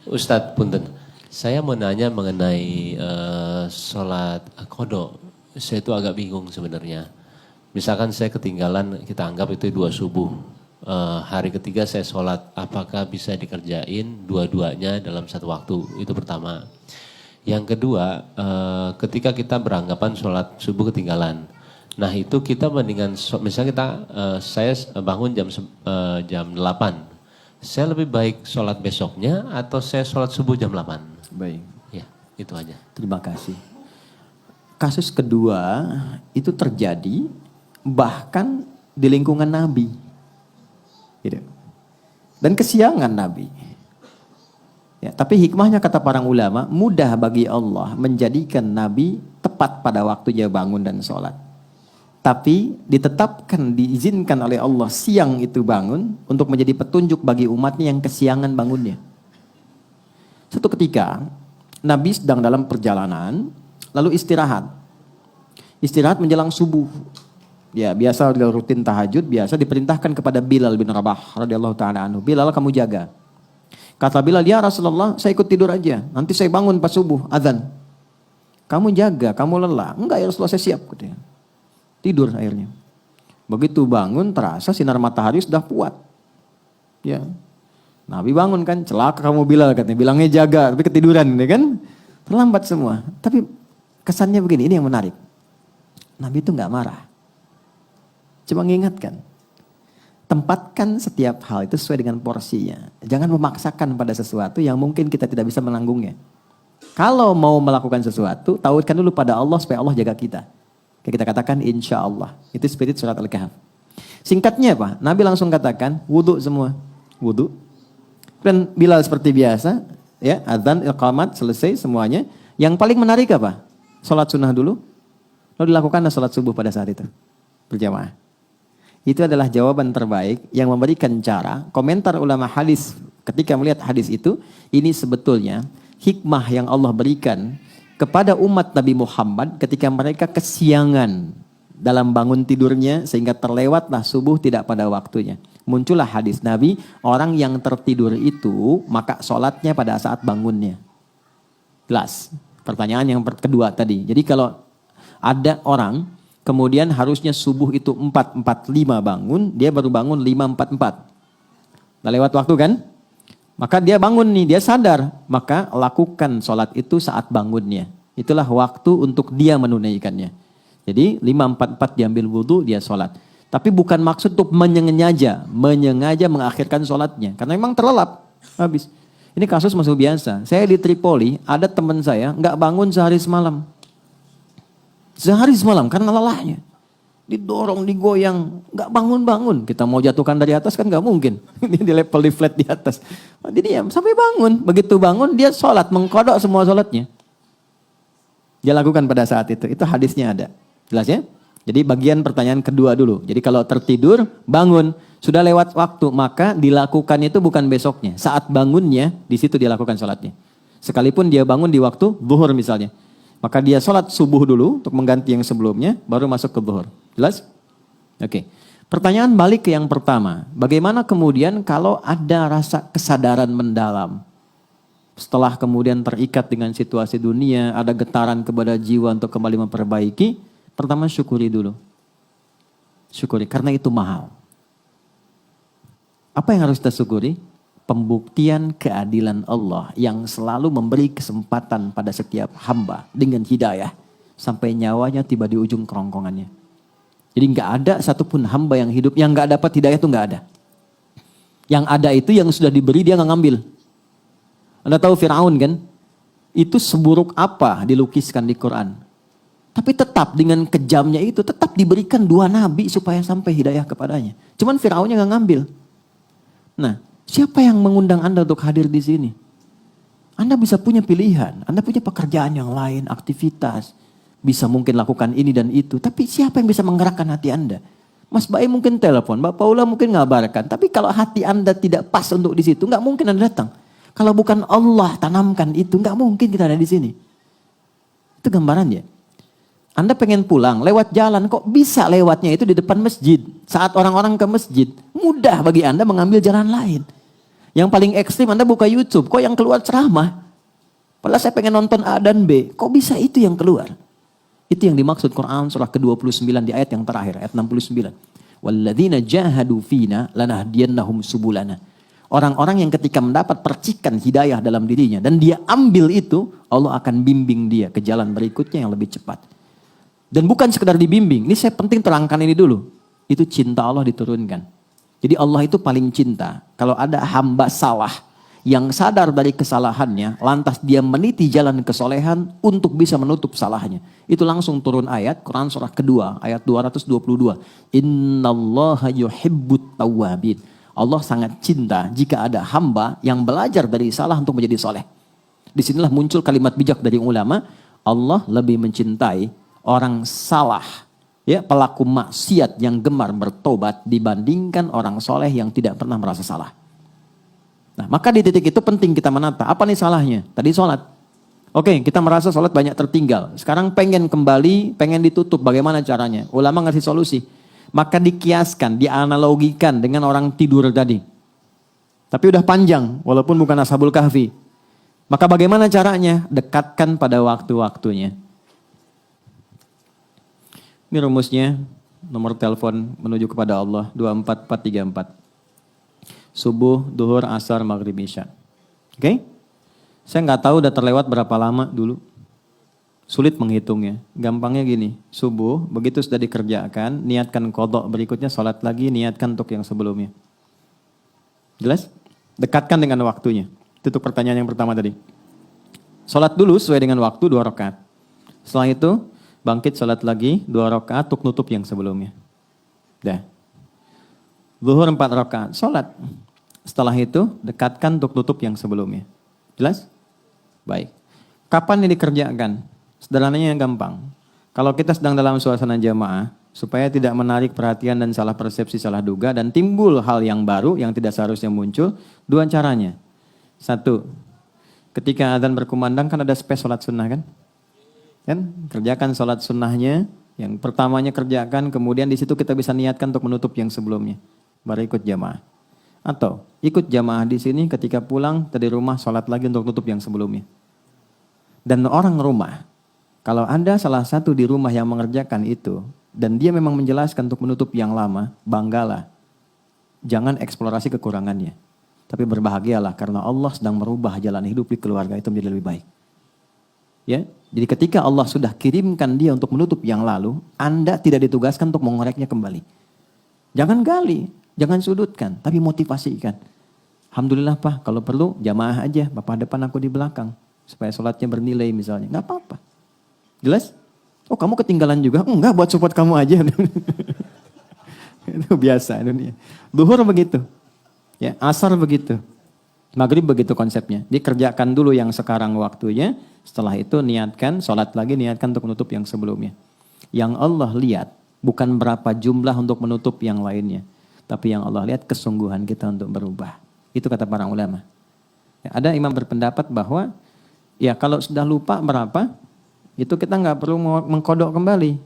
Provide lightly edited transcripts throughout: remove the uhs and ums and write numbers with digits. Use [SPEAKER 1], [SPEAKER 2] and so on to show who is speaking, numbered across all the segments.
[SPEAKER 1] Ustadz Punten, saya mau nanya mengenai sholat qodho. Saya itu agak bingung sebenarnya. Misalkan saya ketinggalan, kita anggap itu 2 subuh. Hari ketiga saya sholat, apakah bisa dikerjain dua-duanya dalam satu waktu? Itu pertama. Yang kedua, ketika kita beranggapan sholat subuh ketinggalan. Nah itu kita mendingan, misalnya saya bangun jam 8. Saya lebih baik sholat besoknya atau saya sholat subuh jam 8?
[SPEAKER 2] Baik.
[SPEAKER 1] Ya, itu aja.
[SPEAKER 2] Terima kasih. Kasus kedua itu terjadi bahkan di lingkungan Nabi. Gitu. Dan kesiangan Nabi. Ya, tapi hikmahnya kata para ulama, mudah bagi Allah menjadikan Nabi tepat pada waktunya bangun dan sholat. Tapi ditetapkan, diizinkan oleh Allah siang itu bangun untuk menjadi petunjuk bagi umatnya yang kesiangan bangunnya. Suatu ketika Nabi sedang dalam perjalanan lalu istirahat. Istirahat menjelang subuh. Ya, biasa rutin tahajud, biasa diperintahkan kepada Bilal bin Rabah radhiyallahu taala anhu. Bilal, kamu jaga. Kata Bilal, ya Rasulullah, saya ikut tidur aja. Nanti saya bangun pas subuh azan. Kamu jaga, kamu lelah. Enggak ya Rasulullah, saya siap katanya. Tidur akhirnya. Begitu bangun terasa sinar matahari sudah kuat. Ya. Nabi bangun kan, celaka kamu Bilal katanya. Bilangnya jaga, tapi ketiduran ya kan. Terlambat semua. Tapi kesannya begini, ini yang menarik. Nabi itu enggak marah. Cuma mengingatkan. Tempatkan setiap hal itu sesuai dengan porsinya. Jangan memaksakan pada sesuatu yang mungkin kita tidak bisa menanggungnya. Kalau mau melakukan sesuatu, tauhidkan dulu pada Allah supaya Allah jaga kita. Kita katakan insya Allah. Itu spirit surat Al-Kahf. Singkatnya apa? Nabi langsung katakan wudu semua. Wudu. Dan Bilal seperti biasa. Ya, adzan, iqamat, selesai semuanya. Yang paling menarik apa? Salat sunnah dulu. Lalu dilakukan salat subuh pada saat itu. Berjamaah. Itu adalah jawaban terbaik yang memberikan cara. Komentar ulama hadis ketika melihat hadis itu. Ini sebetulnya hikmah yang Allah berikan kepada umat Nabi Muhammad ketika mereka kesiangan dalam bangun tidurnya sehingga terlewatlah subuh tidak pada waktunya. Muncullah hadis Nabi, orang yang tertidur itu maka sholatnya pada saat bangunnya. Jelas. Pertanyaan yang kedua tadi. Jadi kalau ada orang kemudian harusnya subuh itu 4.45 bangun, dia baru bangun 5.44. Nah lewat waktu kan? Maka dia bangun nih, dia sadar. Maka lakukan sholat itu saat bangunnya. Itulah waktu untuk dia menunaikannya. Jadi 5.44 diambil wudhu, dia sholat. Tapi bukan maksud untuk menyengaja mengakhirkan sholatnya. Karena memang terlelap, habis. Ini kasus masih biasa. Saya di Tripoli, ada teman saya nggak bangun sehari semalam. Sehari semalam karena lelahnya. Didorong, digoyang, nggak bangun-bangun. Kita mau jatuhkan dari atas kan nggak mungkin. Dia di level di flat di atas. Dia diam sampai bangun. Begitu bangun dia sholat, mengkodok semua sholatnya. Dia lakukan pada saat itu. Itu hadisnya ada. Jelas ya? Jadi bagian pertanyaan kedua dulu. Jadi kalau tertidur, bangun. Sudah lewat waktu, maka dilakukan itu bukan besoknya. Saat bangunnya, di situ dia lakukan sholatnya. Sekalipun dia bangun di waktu zuhur misalnya. Maka dia sholat subuh dulu untuk mengganti yang sebelumnya, baru masuk ke zuhur. Jelas? Oke. Pertanyaan balik ke yang pertama. Bagaimana kemudian kalau ada rasa kesadaran mendalam? Setelah kemudian terikat dengan situasi dunia, ada getaran kepada jiwa untuk kembali memperbaiki. Pertama syukuri dulu. Syukuri, karena itu mahal. Apa yang harus kita syukuri? Pembuktian keadilan Allah yang selalu memberi kesempatan pada setiap hamba dengan hidayah sampai nyawanya tiba di ujung kerongkongannya. Jadi nggak ada satupun hamba yang hidup yang nggak dapat hidayah itu nggak ada. Yang ada itu yang sudah diberi dia nggak ngambil. Anda tahu Firaun kan? Itu seburuk apa dilukiskan di Quran. Tapi tetap dengan kejamnya itu tetap diberikan 2 nabi supaya sampai hidayah kepadanya. Cuman Firaunnya nggak ngambil. Nah. Siapa yang mengundang Anda untuk hadir di sini? Anda bisa punya pilihan, Anda punya pekerjaan yang lain, aktivitas. Bisa mungkin lakukan ini dan itu. Tapi siapa yang bisa menggerakkan hati Anda? Mas Bae mungkin telepon, Mbak Paula mungkin ngabarkan. Tapi kalau hati Anda tidak pas untuk di situ, nggak mungkin Anda datang. Kalau bukan Allah tanamkan itu, nggak mungkin kita ada di sini. Itu gambarannya. Anda pengen pulang, lewat jalan, kok bisa lewatnya itu di depan masjid. Saat orang-orang ke masjid, mudah bagi Anda mengambil jalan lain. Yang paling ekstrim Anda buka YouTube, kok yang keluar ceramah? Padahal saya pengen nonton A dan B, kok bisa itu yang keluar? Itu yang dimaksud Quran surah ke-29 di ayat yang terakhir, ayat 69. Walladzina jahadu fina lanahdiyannahum subulana. Orang-orang yang ketika mendapat percikan hidayah dalam dirinya dan dia ambil itu, Allah akan bimbing dia ke jalan berikutnya yang lebih cepat. Dan bukan sekedar dibimbing, ini saya penting terangkan ini dulu. Itu cinta Allah diturunkan. Jadi Allah itu paling cinta. Kalau ada hamba salah yang sadar dari kesalahannya, lantas dia meniti jalan kesolehan untuk bisa menutup salahnya. Itu langsung turun ayat, Quran surah kedua, ayat 222. Innallaha yuhibbut tawwabin. Allah sangat cinta jika ada hamba yang belajar dari salah untuk menjadi soleh. Disinilah muncul kalimat bijak dari ulama, Allah lebih mencintai orang salah, ya, pelaku maksiat yang gemar bertobat dibandingkan orang soleh yang tidak pernah merasa salah. Nah, maka di titik itu penting kita menata. Apa nih salahnya? Tadi sholat. Oke, kita merasa sholat banyak tertinggal. Sekarang pengen kembali, pengen ditutup. Bagaimana caranya? Ulama ngasih solusi. Maka dikiaskan, dianalogikan dengan orang tidur tadi. Tapi udah panjang, walaupun bukan Ashabul Kahfi. Maka bagaimana caranya? Dekatkan pada waktu-waktunya. Ini rumusnya, nomor telepon menuju kepada Allah, 24434. Subuh, duhur, asar, maghrib, isya. Oke? Saya nggak tahu udah terlewat berapa lama dulu. Sulit menghitungnya. Gampangnya gini, subuh, begitu sudah dikerjakan, niatkan qadha berikutnya, sholat lagi, niatkan untuk yang sebelumnya. Jelas? Dekatkan dengan waktunya. Itu untuk pertanyaan yang pertama tadi. Sholat dulu sesuai dengan waktu 2 rakaat. Setelah itu, bangkit sholat lagi 2 rakaat untuk nutup yang sebelumnya. Dah. Zuhur 4 rakaat, sholat. Setelah itu, dekatkan untuk nutup yang sebelumnya. Jelas? Baik. Kapan ini dikerjakan? Sederhananya yang gampang. Kalau kita sedang dalam suasana jamaah, supaya tidak menarik perhatian dan salah persepsi, salah duga, dan timbul hal yang baru yang tidak seharusnya muncul, 2 caranya. 1, ketika azan berkumandang kan ada space sholat sunnah kan? Kerjakan sholat sunnahnya, yang pertamanya kerjakan, kemudian di situ kita bisa niatkan untuk menutup yang sebelumnya. Baru ikut jamaah. Atau ikut jamaah di sini ketika pulang dari rumah sholat lagi untuk tutup yang sebelumnya. Dan orang rumah, kalau ada salah satu di rumah yang mengerjakan itu, dan dia memang menjelaskan untuk menutup yang lama, banggalah. Jangan eksplorasi kekurangannya. Tapi berbahagialah karena Allah sedang merubah jalan hidup di keluarga itu menjadi lebih baik. Ya, jadi ketika Allah sudah kirimkan dia untuk menutup yang lalu, Anda tidak ditugaskan untuk mengoreknya kembali. Jangan gali, jangan sudutkan, tapi motivasikan. Alhamdulillah Pak, kalau perlu jamaah aja, Bapak depan aku di belakang. Supaya sholatnya bernilai misalnya, nggak apa-apa. Jelas? Oh kamu ketinggalan juga? Enggak, buat support kamu aja. Itu biasa dunia. Duhur begitu. Ya, asar begitu. Maghrib begitu konsepnya. Dikerjakan dulu yang sekarang waktunya. Setelah itu niatkan, sholat lagi, niatkan untuk menutup yang sebelumnya. Yang Allah lihat bukan berapa jumlah untuk menutup yang lainnya. Tapi yang Allah lihat kesungguhan kita untuk berubah. Itu kata para ulama. Ya, ada imam berpendapat bahwa ya kalau sudah lupa berapa, itu kita nggak perlu mengkodok kembali.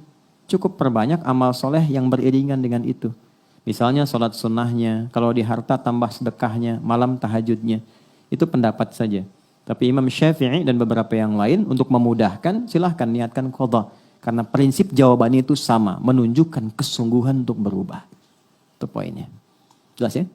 [SPEAKER 2] Cukup perbanyak amal soleh yang beriringan dengan itu. Misalnya sholat sunnahnya, kalau di harta tambah sedekahnya, malam tahajudnya. Itu pendapat saja. Tapi Imam Syafi'i dan beberapa yang lain untuk memudahkan silahkan niatkan qadha. Karena prinsip jawabannya itu sama, menunjukkan kesungguhan untuk berubah. Itu poinnya. Jelas ya?